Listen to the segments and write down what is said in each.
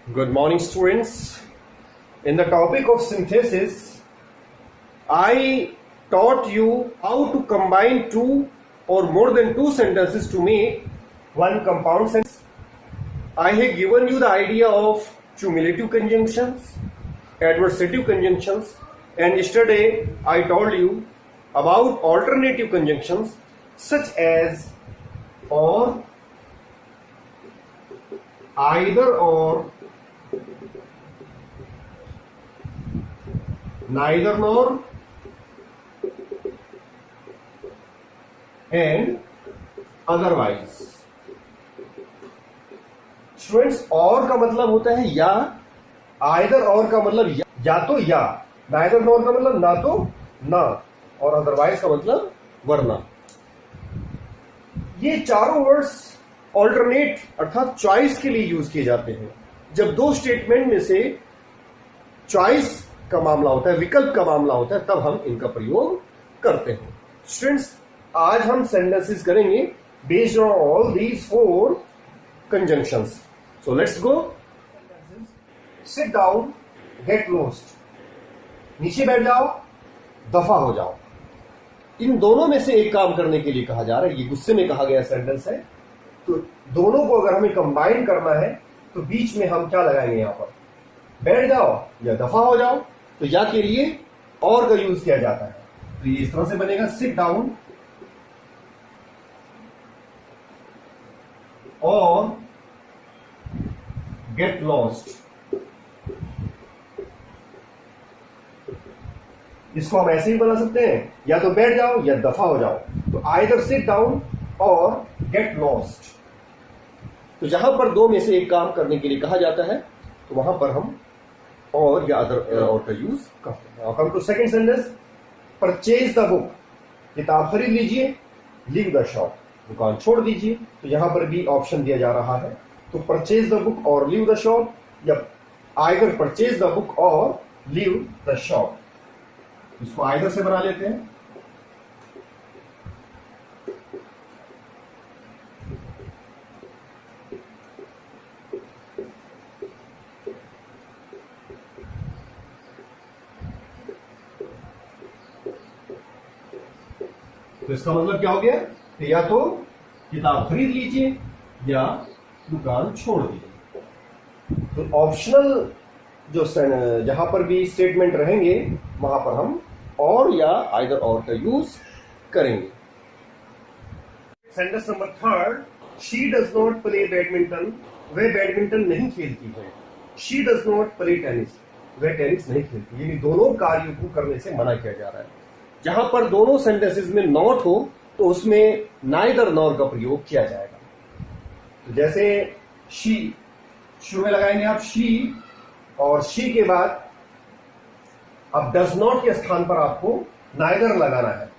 Good morning, students. In the topic of synthesis, I taught you how to combine two or more than two sentences to make one compound sentence. I have given you the idea of cumulative conjunctions, adversative conjunctions, and yesterday I told you about alternative conjunctions such as or, either or, neither nor, and otherwise. Students, और का मतलब होता है या, either और का मतलब या तो या, नाइदर नॉर का मतलब ना तो ना, और अदरवाइज का मतलब वरना। ये चारों वर्ड्स ऑल्टरनेट अर्थात चॉइस के लिए यूज किए जाते हैं। जब दो स्टेटमेंट में से चॉइस का मामला होता है, विकल्प का मामला होता है, तब हम इनका प्रयोग करते हैं। स्टूडेंट्स, आज हम सेंटेंसेस करेंगे based on all these four conjunctions. So let's go. Sit down, get lost, नीचे बैठ जाओ, दफा हो जाओ। इन दोनों में से एक काम करने के लिए कहा जा रहा है। ये गुस्से में कहा गया सेंटेंस है, तो दोनों को अगर हमें कंबाइन करना है तो बीच में हम क्या लगाएंगे? यहां पर बैठ जाओ या दफा हो जाओ। तो या के लिए और का यूज किया जाता है, तो ये इस तरह से बनेगा, सिट डाउन और गेट लॉस्ट। इसको हम ऐसे ही बना सकते हैं, या तो बैठ जाओ या दफा हो जाओ। तो आइदर सिट डाउन और गेट लॉस्ट। तो जहां पर दो में से एक काम करने के लिए कहा जाता है तो वहां पर हम और या अदर और का यूज करते हैं। Come to second sentence, purchase the book, किताब खरीद लीजिए, लीव द शॉप, दुकान छोड़ दीजिए। तो यहां पर भी ऑप्शन दिया जा रहा है, तो परचेज द बुक और लीव द शॉप, या आइदर परचेज द बुक और लीव द शॉप। इसको आइदर से बना लेते हैं। तो इसका मतलब क्या हो गया? कि या तो किताब खरीद लीजिए या दुकान छोड़ दीजिए। तो ऑप्शनल जो जहां पर भी स्टेटमेंट रहेंगे वहां पर हम और या आइदर और का यूज करेंगे। Sentence number third, she does not play badminton, वह बैडमिंटन नहीं खेलती है। She does not play tennis, वह टेनिस नहीं खेलती। यानी दोनों कार्यों को करने से मना किया जा रहा है। जहां पर दोनों सेंटेंसेस में नॉट हो तो उसमें नाइदर नॉर का प्रयोग किया जाएगा। तो जैसे शी, शुरू में लगाएंगे आप शी, और शी के बाद अब डज नॉट के स्थान पर आपको नाइदर लगाना है।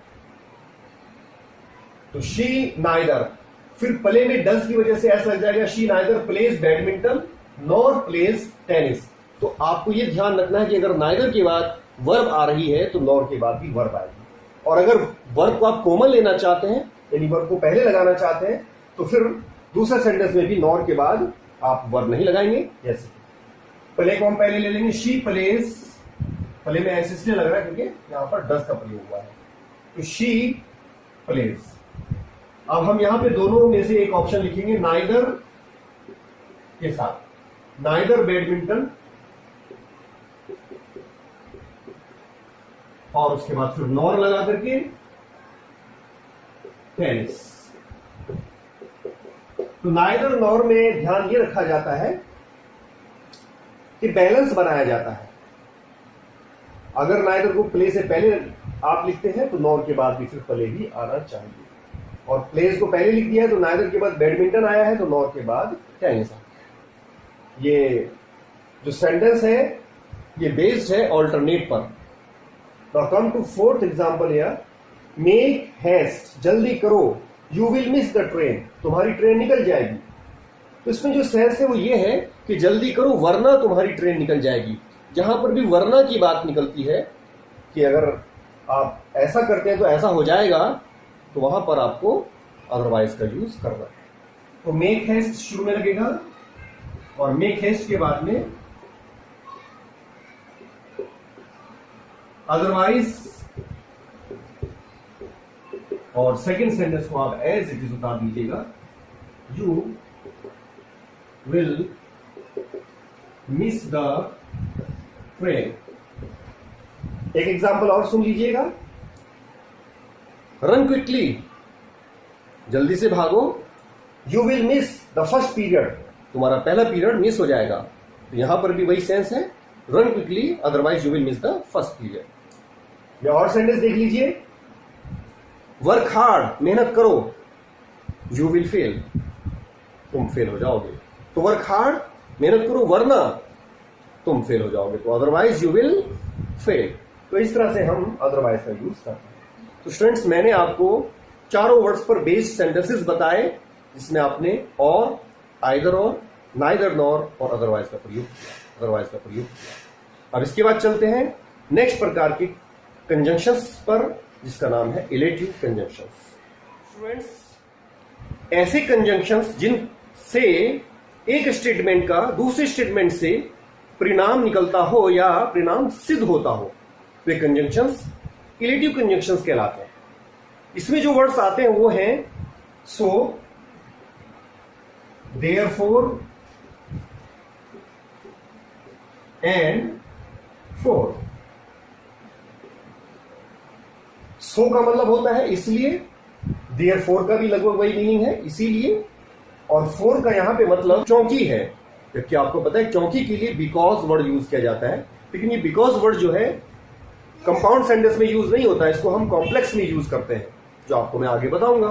तो शी नाइदर, फिर प्ले में डज की वजह से ऐसा लग जाएगा, she neither plays badminton nor plays tennis. तो आपको यह ध्यान रखना है कि अगर नाइदर के बाद वर्ब आ रही है तो नॉर के बाद भी वर्ब आएगी। और अगर वर्ब को आप कॉमन लेना चाहते हैं, यानी वर्ब को पहले लगाना चाहते हैं, तो फिर दूसरे सेंटेंस में भी नॉर के बाद आप वर्ब नहीं लगाएंगे। जैसे प्ले को हम पहले ले लेंगे, शी प्लेज, प्ले में ऐसे इसलिए लग रहा है क्योंकि यहां पर डज का प्रयोग हुआ है। तो शी प्लेज। अब हम यहां पे दोनों में से एक ऑप्शन लिखेंगे नाइदर के साथ, नाइदर बैडमिंटन, और उसके बाद फिर नॉर लगा करके टेनिस। तो नाइदर नॉर में ध्यान ये रखा जाता है कि बैलेंस बनाया जाता है। अगर नाइदर को प्ले से पहले आप लिखते हैं तो नॉर के बाद भी फिर प्ले भी आना चाहिए, और प्लेस को पहले लिख दिया है तो नाइदर के बाद बैडमिंटन आया है तो नॉर के बाद टेनिस आया। ये जो सेंटेंस है ये बेस्ड है ऑल्टरनेट पर। Now come to fourth example here, make haste, जल्दी करो, you will miss the train, तुम्हारी ट्रेन निकल जाएगी। तो इसमें जो सेंस है वो ये है कि जल्दी करो वरना तुम्हारी ट्रेन निकल जाएगी। जहां पर भी वरना की बात निकलती है कि अगर आप ऐसा करते हैं तो ऐसा हो जाएगा, तो वहां पर आपको अदरवाइज का यूज करना है। तो मेक हेस्ट शुरू में लगेगा और मेक हेस्ट के बाद में अदरवाइज, और सेकेंड सेंटेंस को आप एज इट इज उतार दीजिएगा, you will miss the train. एक एग्जाम्पल और सुन लीजिएगा, रन क्विकली, जल्दी से भागो, you will miss the first period, तुम्हारा पहला पीरियड मिस हो जाएगा। तो यहां पर भी वही सेंस है, run quickly otherwise you will miss the first period. या और सेंटेंस देख लीजिए, वर्क हार्ड, मेहनत करो, यू विल फेल, तुम फेल हो जाओगे। तो वर्क हार्ड, मेहनत करो, वरना तुम फेल हो जाओगे, तो अदरवाइज यू विल फेल। तो इस तरह से हम अदरवाइज का यूज करते हैं। तो स्टूडेंट्स, मैंने आपको चारों वर्ड्स पर बेस्ड सेंटेंसेस बताए, जिसमें आपने और, आइदर और, नाइदर नॉर और अदरवाइज का प्रयोग किया। अब इसके बाद चलते हैं नेक्स्ट प्रकार के कंजंक्शंस पर, जिसका नाम है इलेटिव कंजंक्शंस। स्टूडेंट्स, ऐसे कंजंक्शंस जिनसे एक स्टेटमेंट का दूसरे स्टेटमेंट से परिणाम निकलता हो या परिणाम सिद्ध होता हो, वे कंजंक्शंस इलेटिव कंजंक्शंस कहलाते हैं। इसमें जो वर्ड्स आते हैं वो हैं सो, देयरफॉर एंड फोर। सो का मतलब होता है इसलिए, देयरफॉर का भी लगभग वही मीनिंग है, इसीलिए, और फोर का यहां पे मतलब क्योंकि है। क्योंकि आपको पता है क्योंकि के लिए बिकॉज वर्ड यूज किया जाता है, लेकिन ये बिकॉज वर्ड जो है कंपाउंड सेंटेंस में यूज नहीं होता है, इसको हम कॉम्प्लेक्स में यूज करते हैं, जो आपको मैं आगे बताऊंगा।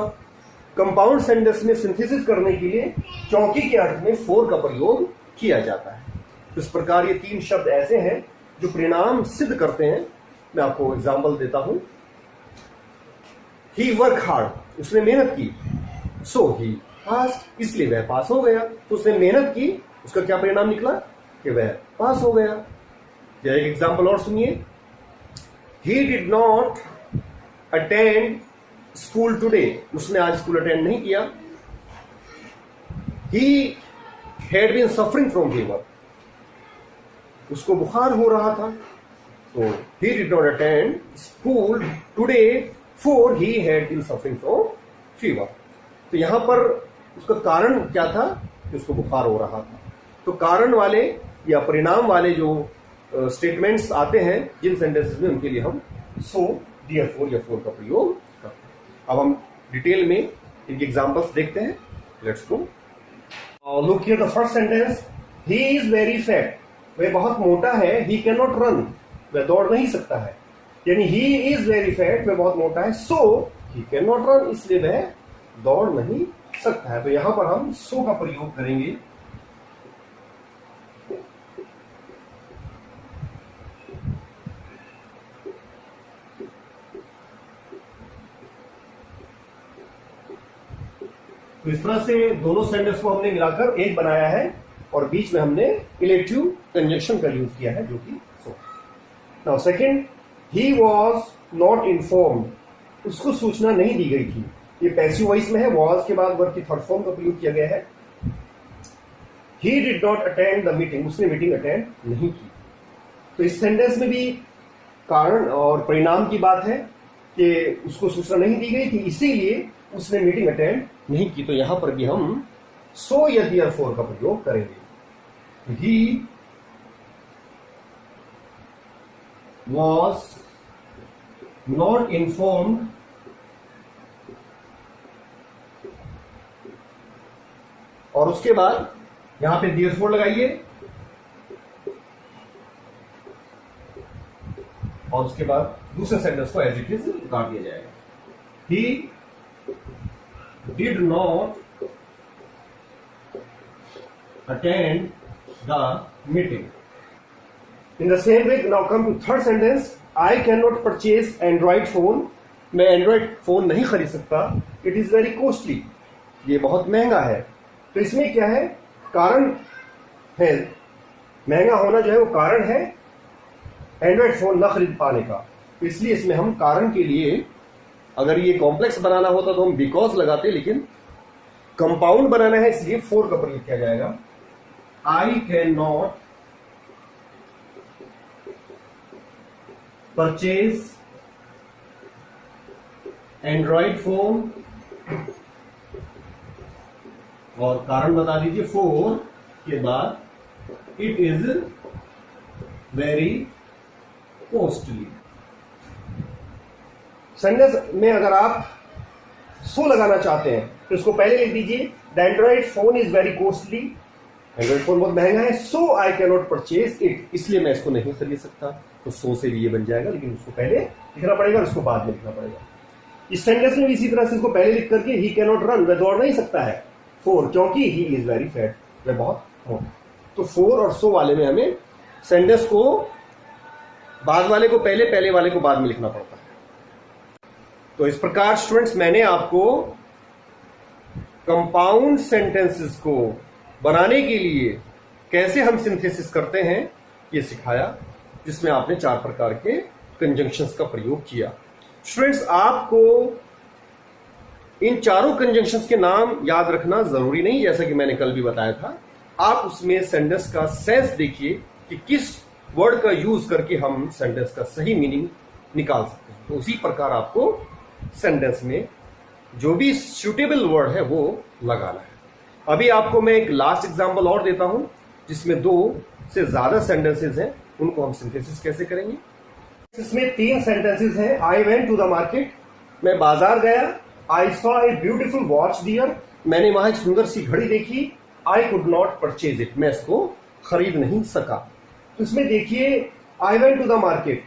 कंपाउंड सेंटेंस में सिंथेसिस करने के लिए क्योंकि के अर्थ में फोर का प्रयोग किया जाता है। तो इस प्रकार ये तीन शब्द ऐसे हैं जो परिणाम सिद्ध करते हैं। मैं आपको एग्जाम्पल देता हूं, ही वर्क हार्ड, उसने मेहनत की, सो ही पास, इसलिए वह पास हो गया। तो उसने मेहनत की, उसका क्या परिणाम निकला कि वह पास हो गया। या एक एग्जाम्पल और सुनिए, he did not attend school today, उसने आज स्कूल अटेंड नहीं किया। he had been suffering from fever, उसको बुखार हो रहा था। तो he did not attend school today for he had been suffering from fever। तो यहां पर उसका कारण क्या था कि उसको बुखार हो रहा था। तो कारण वाले या परिणाम वाले जो स्टेटमेंट्स आते हैं जिन सेंटेंसेस में, उनके लिए हम सो, देयरफॉर या फोर का प्रयोग करते हैं। अब हम डिटेल में इनके एग्जांपल्स देखते हैं। Let's go, look here the first sentence, he is very fat, वह बहुत मोटा है, ही कैन नॉट रन, वह दौड़ नहीं सकता है। यानी ही इज वेरी फैट, वह बहुत मोटा है, सो ही कैन नॉट रन, इसलिए वह दौड़ नहीं सकता है। तो यहां पर हम सो का प्रयोग करेंगे। तो इस तरह से दोनों सेंटेंस को हमने मिलाकर एक बनाया है और बीच में हमने इलेक्टिव कंजंक्शन का यूज किया है, जो कि so. Now second, he was not informed, उसको सूचना नहीं दी गई थी। ये पैसिव वॉइस में है, वाज के बाद वर्ब की थर्ड फॉर्म का प्रयोग किया गया है। He did not attend the meeting, उसने मीटिंग अटेंड नहीं की। तो इस सेंटेंस में भी कारण और परिणाम की बात है कि उसको सूचना नहीं दी गई थी, इसीलिए उसने मीटिंग अटेंड नहीं की। तो यहां पर भी हम सो या देयरफॉर का प्रयोग करेंगे। ही वॉज नॉट इन्फॉर्म्ड और उसके बाद यहां पे देयरफॉर लगाइए और उसके बाद दूसरे सेंटेंस को एज इट इज उतार दिया जाएगा। ही did not attend the meeting. In the same way, now come to third sentence. I cannot purchase Android phone. मैं Android phone नहीं खरीद सकता. It is very costly. ये बहुत महंगा है। तो इसमें क्या है, कारण है, महंगा होना जो है वो कारण है Android phone न खरीद पाने का। तो इसलिए इसमें हम कारण के लिए, अगर ये कॉम्प्लेक्स बनाना होता तो हम बिकॉज लगाते, लेकिन कंपाउंड बनाना है इसलिए फोर का प्रयोग किया जाएगा। आई can not purchase Android phone, और कारण बता दीजिए 4 के बाद it is very costly. Sentence में अगर आप सो लगाना चाहते हैं तो इसको पहले लिख दीजिए, the android phone is very costly, android phone बहुत महंगा है, so I can not purchase it, इसलिए मैं इसको नहीं खरीद सकता। तो सो से भी ये बन जाएगा, लेकिन उसको पहले लिखना पड़ेगा और उसको बाद में लिखना पड़ेगा। इस सेंटेंस में भी इसी तरह से इसको पहले लिख करके ही कैन नॉट रन, वह दौड़ नहीं सकता है, 4 क्योंकि ही इज वेरी फैट, वह बहुत मोटा। तो 4 और सो वाले में हमें सेंटेंस को बाद वाले को पहले, पहले वाले को बाद में लिखना पड़ता है। तो इस प्रकार स्टूडेंट्स मैंने आपको कंपाउंड सेंटेंसेस को बनाने के लिए कैसे हम सिंथेसिस करते हैं ये सिखाया, जिसमें आपने 4 प्रकार के कंजंक्शंस का प्रयोग किया। स्टूडेंट्स आपको इन चारों कंजंक्शंस के नाम याद रखना जरूरी नहीं, जैसा कि मैंने कल भी बताया था। आप उसमें सेंटेंस का सेंस देखिए कि किस वर्ड का यूज करके हम सेंटेंस का सही मीनिंग निकाल सकते हैं। तो उसी प्रकार आपको सेंटेंस में जो भी सूटेबल वर्ड है वो लगाना है। अभी आपको मैं एक लास्ट एग्जांपल और देता हूं, जिसमें 2 से ज्यादा सेंटेंसेस हैं, उनको हम सिंथेसिस कैसे करेंगे। इसमें 3 सेंटेंसेस हैं। I went to the market, मैं बाजार गया। I saw a beautiful watch dear, मैंने वहां एक सुंदर सी घड़ी देखी। I could not purchase it, मैं इसको खरीद नहीं सका। तो इसमें देखिए I went to the market,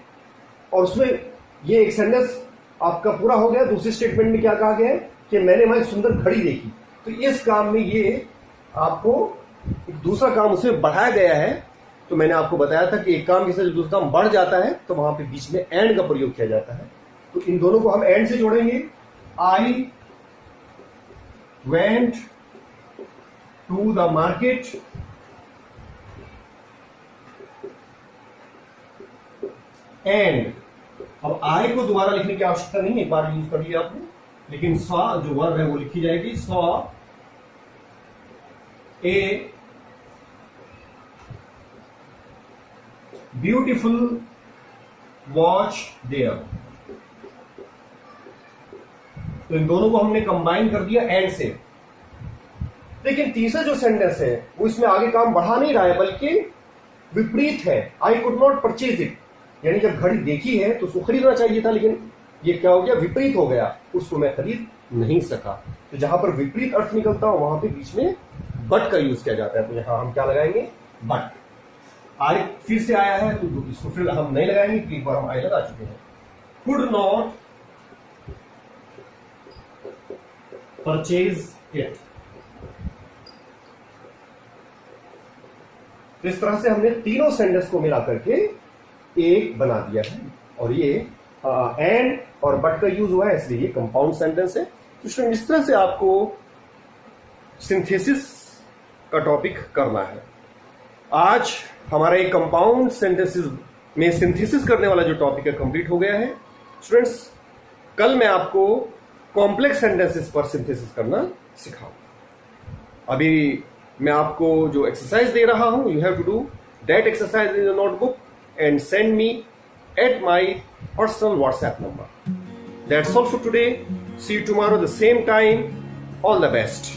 और उसमें ये एक सेंटेंस आपका पूरा हो गया। दूसरे स्टेटमेंट में क्या कहा गया है कि मैंने वहां एक सुंदर घड़ी देखी। तो इस काम में ये आपको दूसरा काम उसमें बढ़ाया गया है। तो मैंने आपको बताया था कि एक काम के साथ दूसरा काम बढ़ जाता है तो वहां पे बीच में एंड का प्रयोग किया जाता है। तो इन दोनों को हम एंड से जोड़ेंगे। I went to the market and, अब आई को दोबारा लिखने की आवश्यकता नहीं, एक बार यूज कर लिया आपने, लेकिन सॉ जो वर्ब है वो लिखी जाएगी। Saw a beautiful watch there. तो इन दोनों को हमने कंबाइन कर दिया एंड से। लेकिन तीसरा जो सेंटेंस है वो इसमें आगे काम बढ़ा नहीं रहा है, बल्कि विपरीत है। आई कुड नॉट परचेज इट, यानी जब घड़ी देखी है तो उसको खरीदना चाहिए था, लेकिन ये क्या हो गया, विपरीत हो गया, उसको मैं खरीद नहीं सका। तो जहां पर विपरीत अर्थ निकलता हो वहां पे बीच में बट का यूज किया जाता है। तो यहां हम क्या लगाएंगे, बट। आई फिर से आया है तो इसको फिर हम नहीं लगाएंगे क्योंकि एक बार हम आई लगा चुके हैं। Could not purchase it. तो इस तरह से हमने तीनों सेंटेंस को मिला करके एक बना दिया है, और ये एंड और बट का यूज हुआ है, इसलिए ये कंपाउंड सेंटेंस है। तो इस तरह से आपको सिंथेसिस का टॉपिक करना है। आज हमारा एक कंपाउंड सेंटेंसेस में सिंथेसिस करने वाला जो टॉपिक है कंप्लीट हो गया है। स्टूडेंट्स कल मैं आपको कॉम्प्लेक्स सेंटेंसेस पर सिंथेसिस करना सिखाऊंगा। अभी मैं आपको जो एक्सरसाइज दे रहा हूं, you have to do that exercise in your notebook and send me at my personal WhatsApp number. That's all for today. See you tomorrow the same time. All the best.